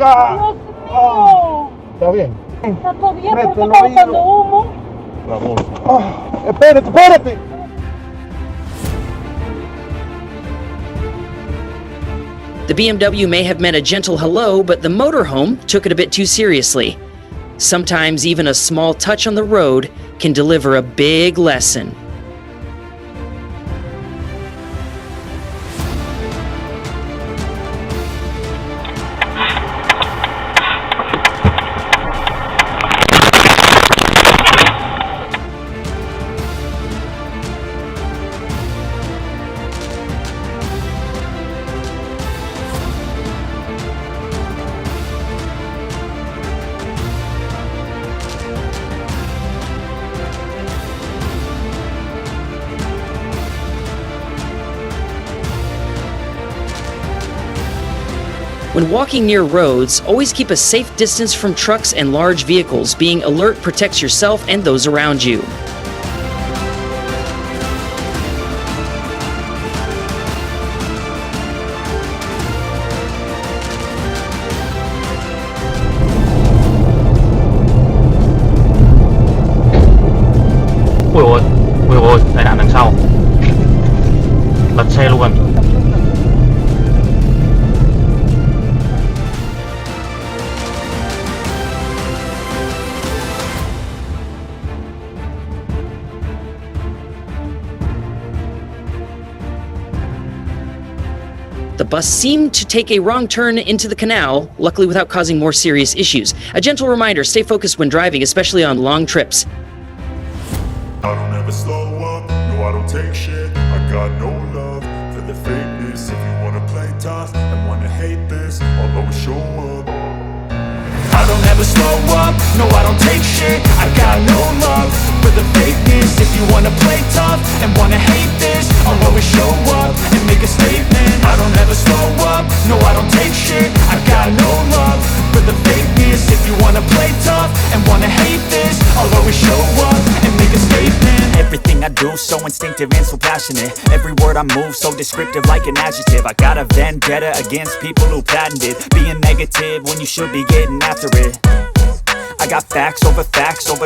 chica! Dios mío. ¿Está bien? Está todo bien, pero Mételo, está botando vidrio. humo. La bolsa. Espérate, espérate. The BMW may have meant a gentle hello, but the motorhome took it a bit too seriously. Sometimes even a small touch on the road can deliver a big lesson. When walking near roads, always keep a safe distance from trucks and large vehicles. Being alert protects yourself and those around you. Ui ôi, tai nạn đằng sau. Lật xe luôn. The bus seemed to take a wrong turn into the canal, luckily without causing more serious issues. A gentle reminder, stay focused when driving, especially on long trips. I don't ever slow up, no I don't take shit. I got no love for the fakeness. If you wanna play tough and wanna hate this, I'll always show up. I don't ever slow up, no I don't take shit. I got no love for the fakeness. If you wanna play tough and wanna hate this, I'll always show up and make a statement. I don't ever slow up, no I don't take shit. I got no love for the fakeness. If you wanna play tough and wanna hate this, I'll always show up and make a statement. Everything I do so instinctive and so passionate. Every word I move so descriptive like an adjective. I got a vendetta against people who patented being negative when you should be getting after it. I got facts over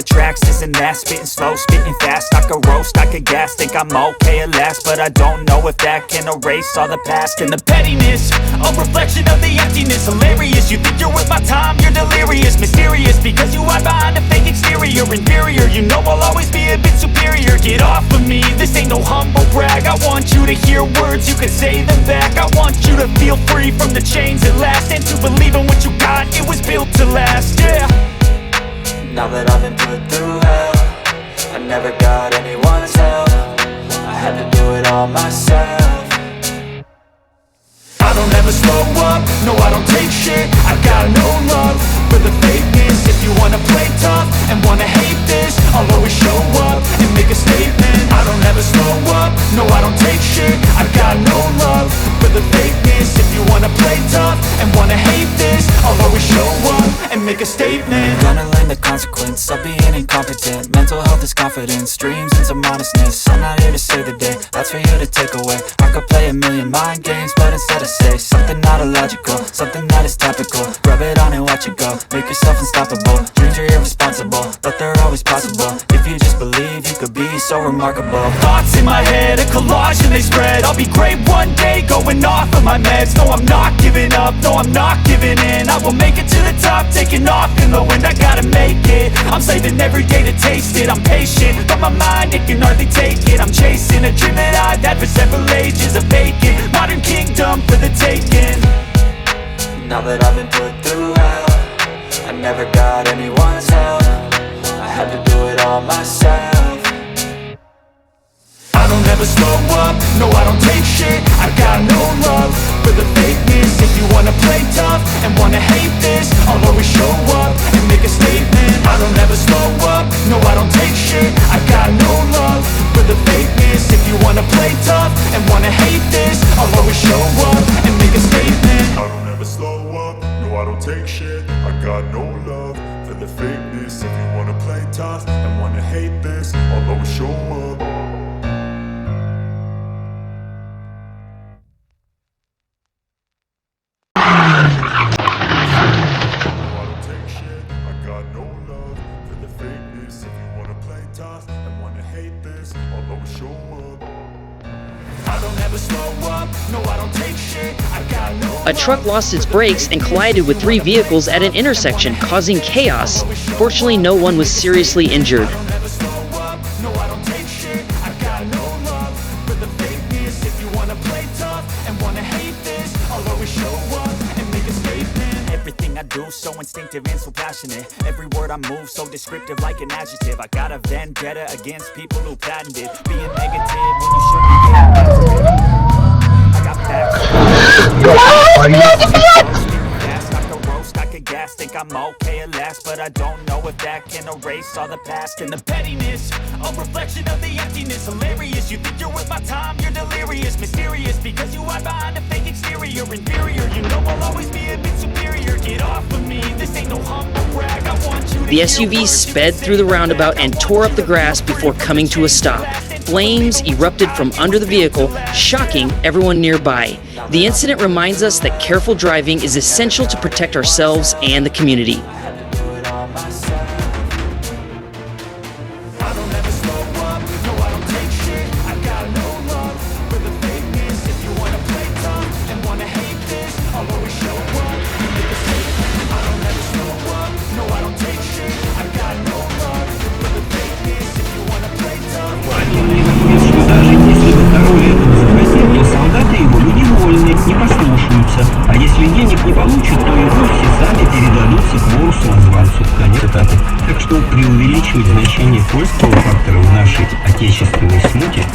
tracks, this and that. Spitting slow, spitting fast, I could roast, I could gas. Think I'm okay at last, but I don't know if that can erase all the past. And the pettiness, a reflection of the emptiness. Hilarious, you think you're worth my time, you're delirious. Mysterious, because you hide behind a fake exterior. Inferior, you know I'll always be a bit superior. Get off of me, this ain't no humble brag. I want you to hear words, you can say them back. I want you to feel free from the chains at last, and to believe in what you got, it was built to last, yeah. Now that I've been put through hell, I never got anyone's help. I had to do it all myself. I don't ever slow up, no I don't take shit. I got no love for the fakeness. If you wanna play tough and wanna hate this, I'll always show up and make a statement. I don't ever slow up, no I don't take shit. I got no love for the fakeness. If you wanna play tough and wanna hate this, I'll always show up and make a statement. Gonna learn the consequence of being incompetent. Mental health is confidence, dreams and some honestness. I'm not here to save the day, that's for you to take away. I could play a million mind games, but instead I say something not illogical, something that is topical. Rub it on and watch it go, make yourself unstoppable. Dreams are irresponsible, but they're always possible. If you just believe, you could be so remarkable. Thoughts in my head, a collage and they spread. I'll be great one day, going off of my meds. No, I'm not giving up, no, I'm not giving in. I will make it to the top, taking off in the wind. I gotta make it, I'm saving every day to taste it. I'm patient, but my mind, it can hardly take it. I'm chasing a dream that I've had for several ages. A vacant, modern kingdom for the taking. Now that I've been put through hell, I never got anyone's help. I had to do it all myself. I don't ever slow up, no I don't take shit. I got no love for the fakeness. If you wanna play tough and wanna hate this, I'll always show up and make a statement. I don't ever slow up, no I don't take shit. I got no love for the fakeness. If you wanna play tough and wanna hate this, I'll always show up and make a statement. I don't ever slow up, no I don't take shit. I got no love for the fakeness. If you wanna play tough and wanna hate this, I'll always show up. I'll always show up. I don't ever slow up, no I don't take shit, I got no A truck lost its brakes and collided with 3 vehicles at an intersection, causing chaos. Fortunately, no one was seriously injured. I don't ever slow up, no I don't take shit, I got no love for the fakeness. If you wanna play tough and wanna hate this, I'll always show up and make a statement. Everything I do so instinctive and so passionate. Every word I move so descriptive like an adjective. I got a vendetta against people who patented being negative when you should be getting after it. I got facts. I could roast, I could gas, think I'm okay at last, but I don't know if that can erase all the past and the pettiness. A reflection of the emptiness, hilarious. You think you're worth my time, you're delirious, mysterious, because you hide behind a fake exterior. Inferior, you know I'll always be a bit superior. Get off of me, this ain't no humble brag. I want you to The SUV sped through the roundabout and tore up the grass before coming to a stop. Flames erupted from under the vehicle, shocking everyone nearby. The incident reminds us that careful driving is essential to protect ourselves and the community. Солдаты его невольны, не послушаются, а если денег не получат, то и вовсе сами передадутся к вору-самозванцу. Конец цитаты. Так что преувеличивать значение польского фактора в нашей отечественной смуте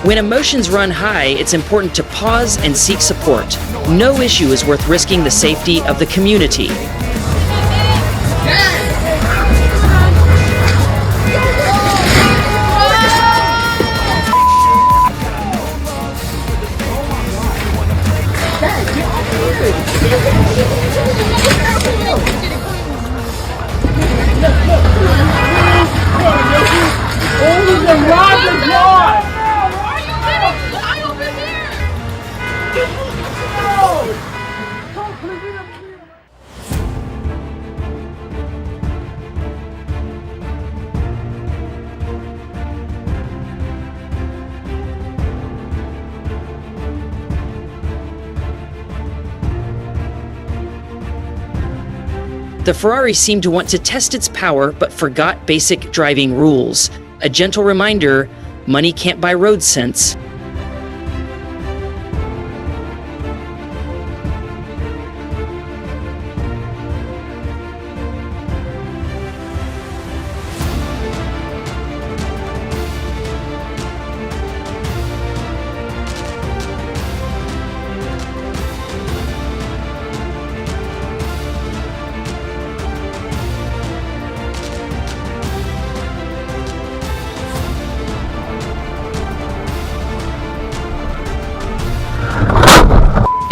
When emotions run high, it's important to pause and seek support. No issue is worth risking the safety of the community. The Ferrari seemed to want to test its power, but forgot basic driving rules. A gentle reminder, money can't buy road sense.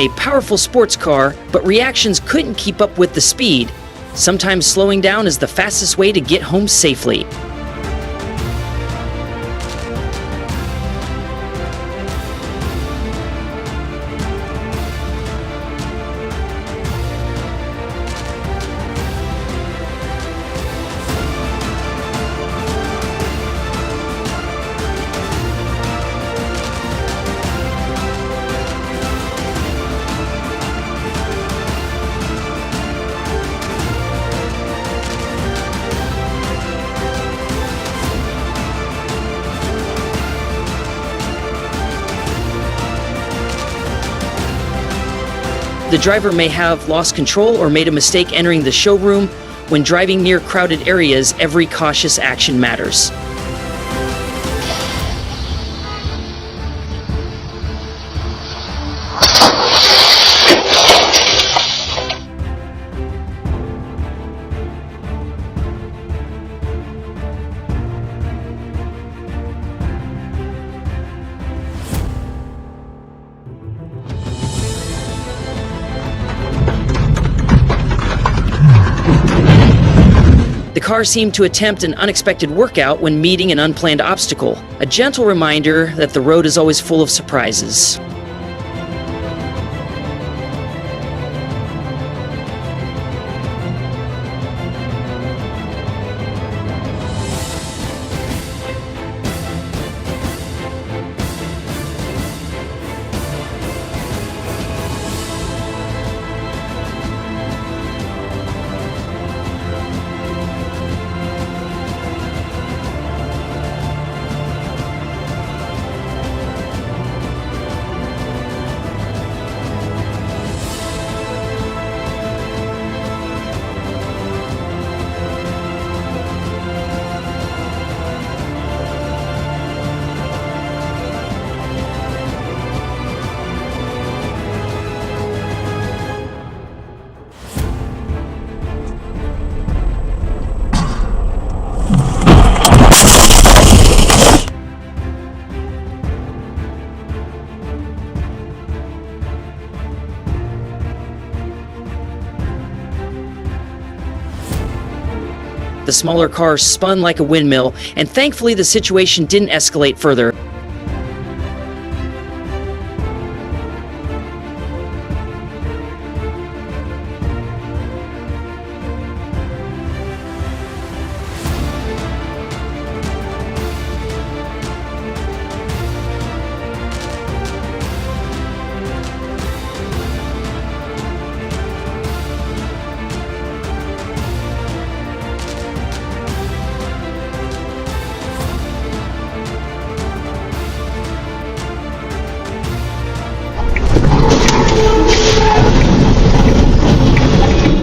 A powerful sports car, but reactions couldn't keep up with the speed. Sometimes slowing down is the fastest way to get home safely. The driver may have lost control or made a mistake entering the showroom. When driving near crowded areas, every cautious action matters. car seemed to attempt an unexpected workout when meeting an unplanned obstacle, a gentle reminder that the road is always full of surprises. The smaller car spun like a windmill, and thankfully the situation didn't escalate further.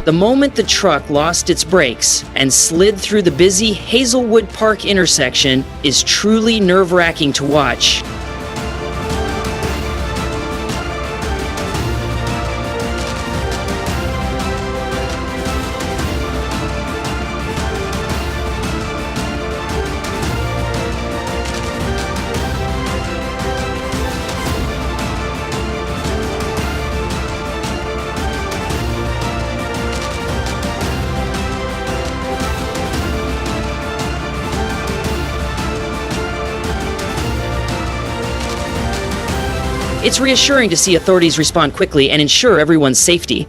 The moment the truck lost its brakes and slid through the busy Hazelwood Park intersection is truly nerve-wracking to watch. It's reassuring to see authorities respond quickly and ensure everyone's safety.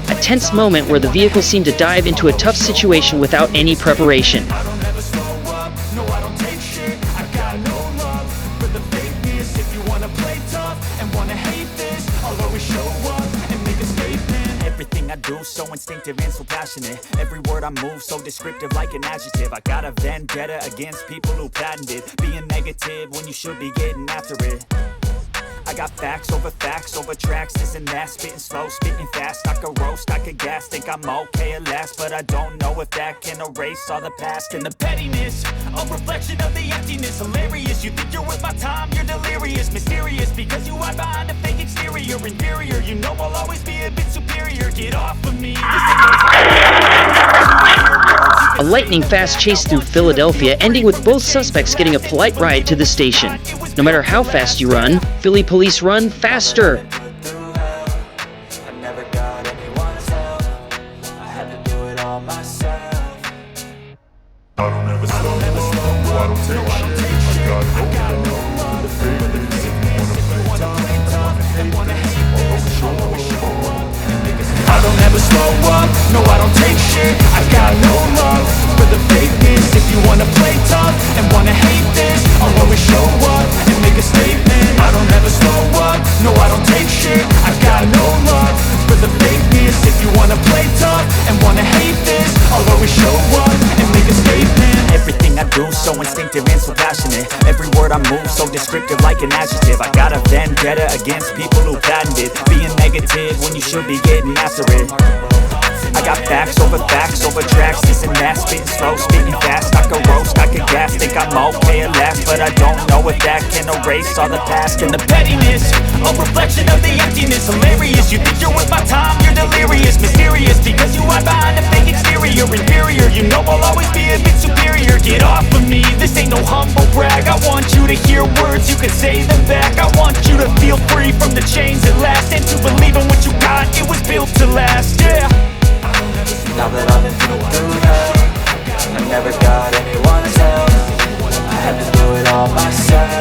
A tense moment where the vehicle seemed to dive into a tough situation without any preparation. Everything I do so instinctive and so passionate. Every word I move so descriptive like an adjective. I got a vendetta against people who patented being negative when you should be getting after it. I got facts over tracks, this and that. Spitting slow, spitting fast. I could roast, I could gas. Think I'm okay at last, but I don't know if that can erase all the past. And the pettiness, a reflection of the emptiness. Hilarious, you think you're worth my time, you're delirious. Mysterious, because you hide behind a fake exterior. Inferior, you know I'll always be a bit superior. Get off of me. A lightning-fast chase through Philadelphia, ending with both suspects getting a polite ride to the station. No matter how fast you run, Philly police run faster. I don't ever slow up, no, I don't take shit. I got no love for the fakeness. If you wanna play tough and wanna hate this, I'll always show up and make it stop. I don't ever slow up, no I don't take shit. I got no love for the fakeness. If you wanna play tough and wanna hate this, I'll always show up and make a statement. I don't ever slow up, no I don't take shit. I got no love for the fakeness. If you wanna play tough and wanna hate this, I'll always show up and make a statement. Everything I do so instinctive and so passionate. Every word I move so descriptive like an adjective. I got a vendetta against people who patented being negative when you should be getting after it. I got facts over tracks, this and that, spitting slow, spitting fast. I could roast, I could gas, think I'm okay at last, but I don't know if that can erase all the past. And the pettiness, a reflection of the emptiness. Hilarious, you think you're worth my time, you're delirious. Mysterious, because you hide behind a fake exterior. Inferior, you know I'll always be a bit superior. Get off of me, this ain't no humble brag. I want you to hear words, you can say them back. I want you to feel free from the chains at last, and to believe in what you got, it was built to last, yeah. Now that I've been through hell, I never got anyone's help. I had to do it all myself.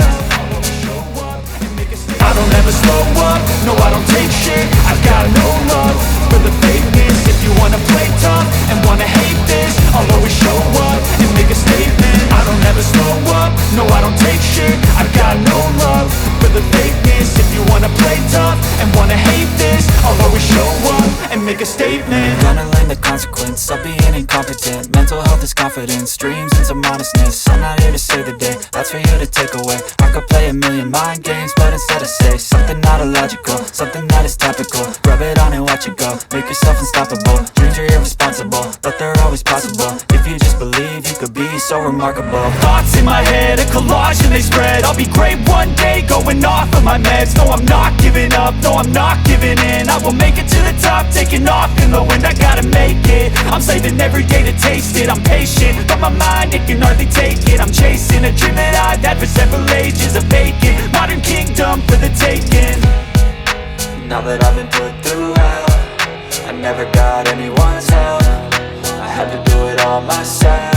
I don't ever slow up, no I don't take shit. I've got no love for the fakeness. If you wanna play tough and wanna hate this, I'll always show up and make a statement. I don't ever slow up, no I don't take shit. I've got no love for the fakeness. If you wanna play tough and wanna hate this, I'll always show up and make a statement. Gonna learn the consequence of being incompetent. Mental health is confidence, dreams and some honestness. I'm not here to save the day, that's for you to take away. I could play a million mind games, but instead I say something not illogical, something that is topical. Rub it on and watch it go, make yourself unstoppable. Dreams are irresponsible, but they're always possible. If you just believe, you could be so remarkable. Thoughts in my head, a collage and they spread. I'll be great one day, going off of my meds. No, I'm not giving up, no, I'm not giving in. I will make it to the top, taking off in the wind. I gotta make it, I'm saving every day to taste it. I'm patient, but my mind, it can hardly take it. I'm chasing a dream that I've had for several ages. A vacant, modern kingdom for the taking. Now that I've been put through hell, I never got anyone's help. I had to do it all myself.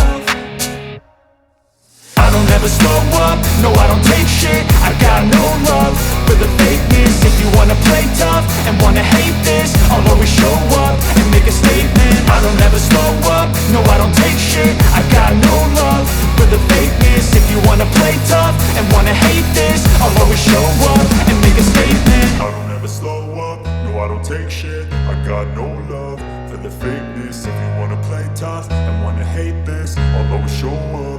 I don't ever slow up, no I don't take shit. I got no love for the fakeness. If you wanna play tough and wanna hate this, I'll always show up and make a statement. I don't ever slow up, no I don't take shit. I got no love for the fakeness. If you wanna play tough and wanna hate this, I'll always show up and make a statement. I don't ever slow up, no I don't take shit. I got no love for the fakeness. If you wanna play tough and wanna hate this, I'll always show up